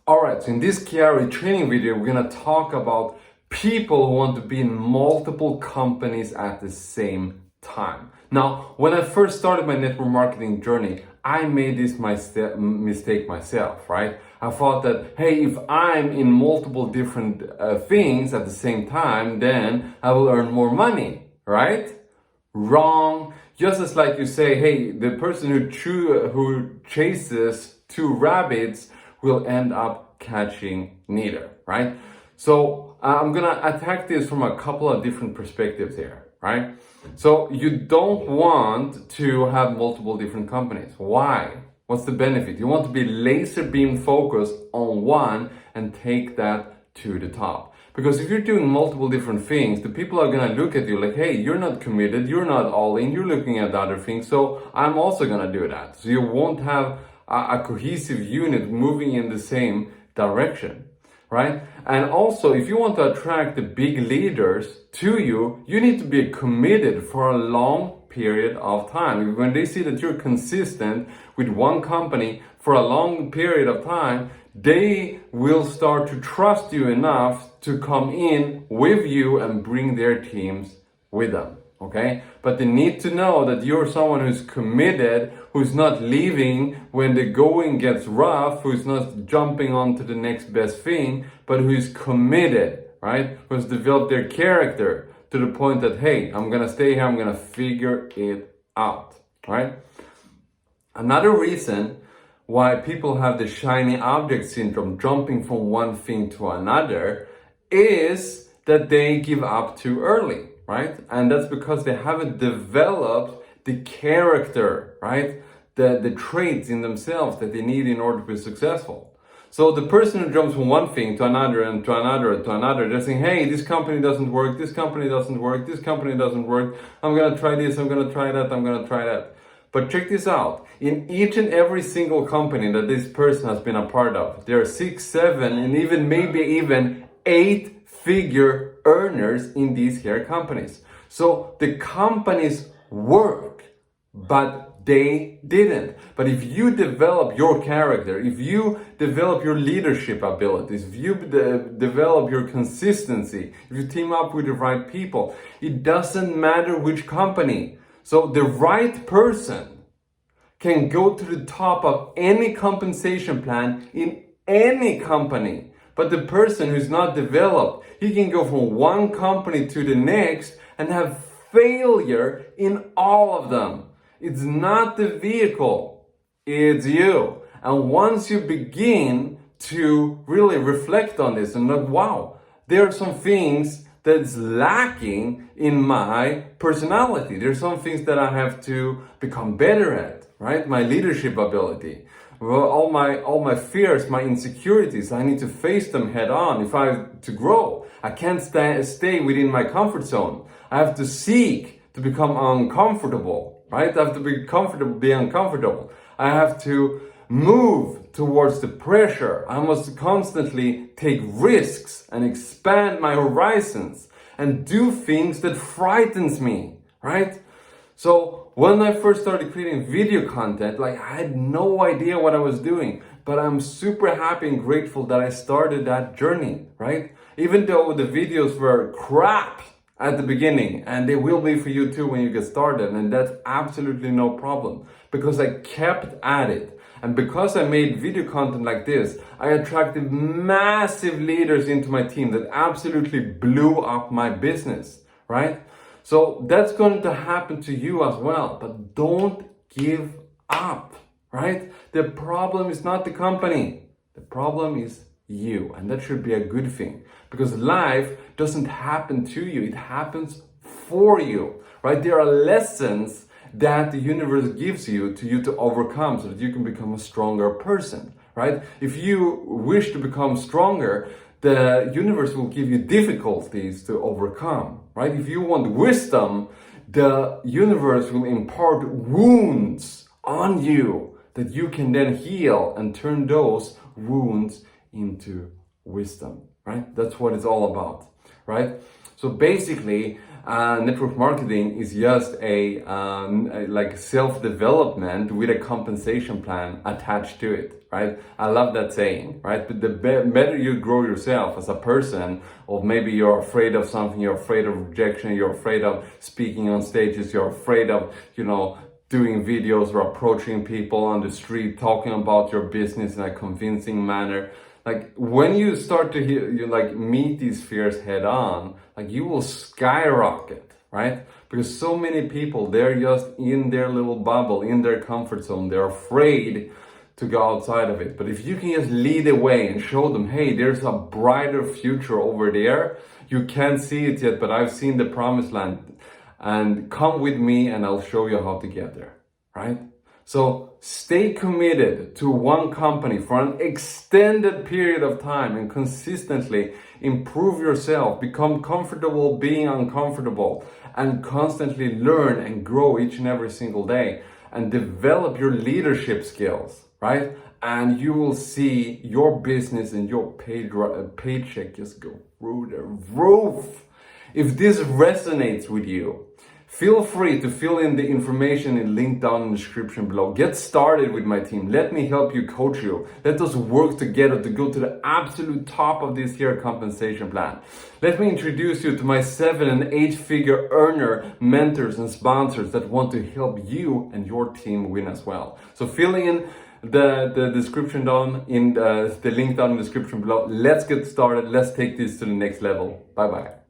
Alright, so in this Quiari training video, we're gonna talk about people who want to be in multiple companies at the same time. Now, when I first started my network marketing journey, I made this mistake myself, right? I thought that, hey, if I'm in multiple different things at the same time, then I will earn more money, right? Wrong. Just as like you say, hey, the person who chases two rabbits will end up catching neither, right? So I'm gonna attack this from a couple of different perspectives here, right? So you don't want to have multiple different companies. Why? What's the benefit? You want to be laser beam focused on one and take that to the top. Because if you're doing multiple different things, the people are gonna look at you like, hey, you're not committed, you're not all in, you're looking at other things, so I'm also gonna do that. So you won't have a cohesive unit moving in the same direction, right? And also, if you want to attract the big leaders to you, you need to be committed for a long period of time. When they see that you're consistent with one company for a long period of time, they will start to trust you enough to come in with you and bring their teams with them. Okay, but they need to know that you're someone who's committed, who's not leaving when the going gets rough, who's not jumping on to the next best thing, but who's committed, right? Who's developed their character to the point that, hey, I'm gonna stay here, I'm gonna figure it out, right? Another reason why people have the shiny object syndrome, jumping from one thing to another, is that they give up too early. Right? And that's because they haven't developed the character, right? The traits in themselves that they need in order to be successful. So the person who jumps from one thing to another and to another and to another, they're saying, hey, this company doesn't work, this company doesn't work, this company doesn't work, I'm gonna try this, I'm gonna try that, I'm gonna try that. But check this out. In each and every single company that this person has been a part of, there are 6, 7, and even 8-figure earners in these here companies. So the companies work, but they didn't. But if you develop your character, if you develop your leadership abilities, if you develop your consistency, if you team up with the right people, it doesn't matter which company. So the right person can go to the top of any compensation plan in any company. But the person who's not developed, he can go from one company to the next and have failure in all of them. It's not the vehicle, it's you. And once you begin to really reflect on this and look, wow, there are some things that's lacking in my personality. There's some things that I have to become better at, right? My leadership ability. Well, all my fears, my insecurities, I need to face them head on if I have to grow. I can't stay within my comfort zone. I have to seek to become uncomfortable, right? I have to be uncomfortable. I have to move towards the pressure. I must constantly take risks and expand my horizons and do things that frightens me, right? So when I first started creating video content, I had no idea what I was doing, but I'm super happy and grateful that I started that journey, right? Even though the videos were crap at the beginning, and they will be for you too when you get started, and that's absolutely no problem, because I kept at it. And because I made video content like this, I attracted massive leaders into my team that absolutely blew up my business, right? So that's going to happen to you as well, but don't give up, right? The problem is not the company. The problem is you, and that should be a good thing, because life doesn't happen to you, it happens for you, right? There are lessons that the universe gives you to overcome so that you can become a stronger person, right? If you wish to become stronger, the universe will give you difficulties to overcome, right? If you want wisdom, the universe will impart wounds on you that you can then heal and turn those wounds into wisdom, right? That's what it's all about, right? So basically, network marketing is just like self-development with a compensation plan attached to it, right? right? I love that saying, right? But the better you grow yourself as a person, or maybe you're afraid of something, you're afraid of rejection, you're afraid of speaking on stages, you're afraid of, doing videos or approaching people on the street, talking about your business in a convincing manner. Like when you start to meet these fears head on, like you will skyrocket, right? Because so many people, they're just in their little bubble, in their comfort zone. They're afraid to go outside of it. But if you can just lead the way and show them, hey, there's a brighter future over there. You can't see it yet, but I've seen the promised land. And come with me and I'll show you how to get there, right? So stay committed to one company for an extended period of time and consistently improve yourself, become comfortable being uncomfortable, and constantly learn and grow each and every single day and develop your leadership skills, right? And you will see your business and your paycheck just go through the roof. If this resonates with you, feel free to fill in the information in link down in the description below. Get started with my team. Let me help you, coach you. Let us work together to go to the absolute top of this here compensation plan. Let me introduce you to my 7 and 8 figure earner mentors and sponsors that want to help you and your team win as well. So fill in the description down in the link down in the description below. Let's get started. Let's take this to the next level. Bye bye.